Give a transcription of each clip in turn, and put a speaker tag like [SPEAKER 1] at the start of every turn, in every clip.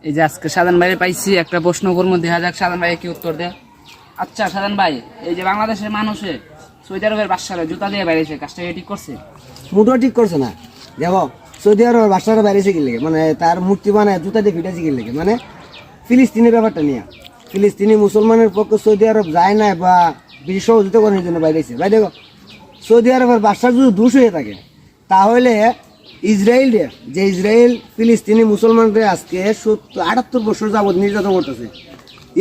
[SPEAKER 1] এই যে আজকে সাধারণ ভাইরে পাইছি, একটা প্রশ্ন করবো, দেখা যাক সাধারণ ভাই কি উত্তর দেয়। আচ্ছা সাধারণ ভাই, এই যে বাংলাদেশের মানুষে সৌদি আরবের বাদশারা জুতা দিয়ে বাইরেছে, কাজটা ঠিক করছে?
[SPEAKER 2] মোটেও ঠিক করছে না। দেখো সৌদি আরবের বাদশারা বাইরেছে কি লেগে, মানে তার মূর্তি বানায় জুতা দিয়ে ফিটেছে কি লেগে, মানে ফিলিস্তিনি ব্যাপারটা নিয়ে। ফিলিস্তিনি মুসলমানের পক্ষে সৌদি আরব যায় না বা বেশি সহযোগিতা করার জন্য বাইরেছে। ভাই দেখো, সৌদি আরবের বাদশার যদি দোষ হয়ে থাকে, তাহলে ইসরায়েল ফিলিস্তিনি মুসলমানদের আজকে 78 বছর যাবৎ নির্যাতন করতেছে।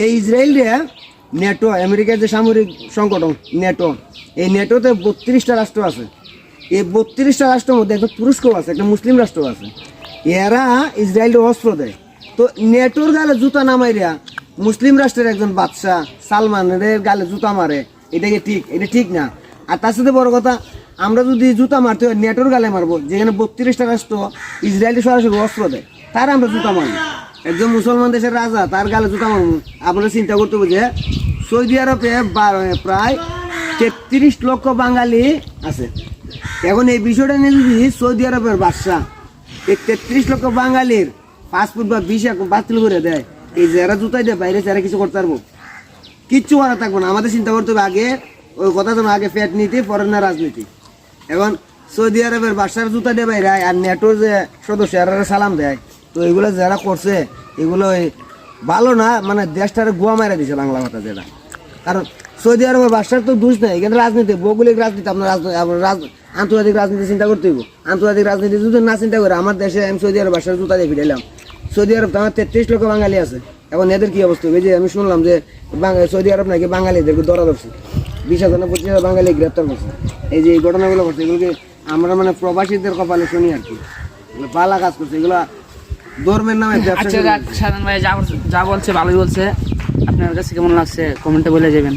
[SPEAKER 2] এই ইসরায়েল নেটো, আমেরিকার যে সামরিক সংগঠন নেটো, এই নেটোতে 32টা রাষ্ট্র আছে। এই 32টা রাষ্ট্রের মধ্যে একটা তুরস্কও আছে, একটা মুসলিম রাষ্ট্র আছে। এরা ইসরায়েলের অস্ত্র দেয়। তো নেটোর গালে জুতা নামাইরা মুসলিম রাষ্ট্রের একজন বাদশাহ সালমানের গালে জুতা মারে, এটা কি ঠিক? এটা ঠিক না। আর তার সাথে বড় কথা, আমরা যদি জুতা মারতে হয় নেটোর গালে মারবো, যেখানে 32টা রাষ্ট্র ইসরায়েলি সরাসরি অস্ত্র দেয়, তার আমরা জুতা মারবো। একজন মুসলমান দেশের রাজা, তার গালে জুতা মারবো। আপনারা চিন্তা করতে হবে যে সৌদি আরবে প্রায় 33 লক্ষ বাঙালি আছে। এখন এই বিষয়টা নিয়ে যদি সৌদি আরবের বাদশাহ এই 33 লক্ষ বাঙালির পাসপোর্ট বা ভিসা বাতিল করে দেয়, এই যারা জুতাই দেয় বাইরে যারা কিছু করতে পারবো? কিচ্ছু করা থাকবো না। আমাদের চিন্তা করতে হবে আগে ওই কথা যেন, আগে ফ্যাট নীতি পরে না রাজনীতি। এখন সৌদি আরবের বাদশার জুতা দিয়ে বাইরে আর নেটোর যে সদস্য এরা সালাম দেয়, তো এগুলো যারা করছে এগুলো ভালো না, মানে দেশটারে গোয়া মারা দিছে বাংলা কথা যেটা। কারণ সৌদি আরবের বাদশার তো দোষ নেই, এখানে রাজনীতি, ভৌগোলিক রাজনীতি। আপনার আন্তর্জাতিক রাজনীতি চিন্তা করতে হইব। আন্তর্জাতিক রাজনীতি যদি না চিন্তা করে, আমার দেশে আমি সৌদি আরব বাদশার জুতা দিয়ে ফিরাইলাম। সৌদি আরব তো আমার 33 লক্ষ বাঙালি আছে। এখন এদের কি অবস্থা হবে? যে আমি শুনলাম যে সৌদি আরব নাকি বাঙালিদেরকে ধরা ধরছে, 20,000 না 25,000 বাঙালি গ্রেপ্তার করছে। এই যে এই ঘটনাগুলো করছে, এগুলোকে আমরা মানে প্রবাসীদের কপালে শুনি আর কি। পালা কাজ করছে এগুলো ধর্মের নামে ব্যবসা।
[SPEAKER 1] আচ্ছা সাধারণ ভাই যা বলছে ভালোই বলছে। আপনার কাছে কেমন লাগছে কমেন্টে বলে যাবেন।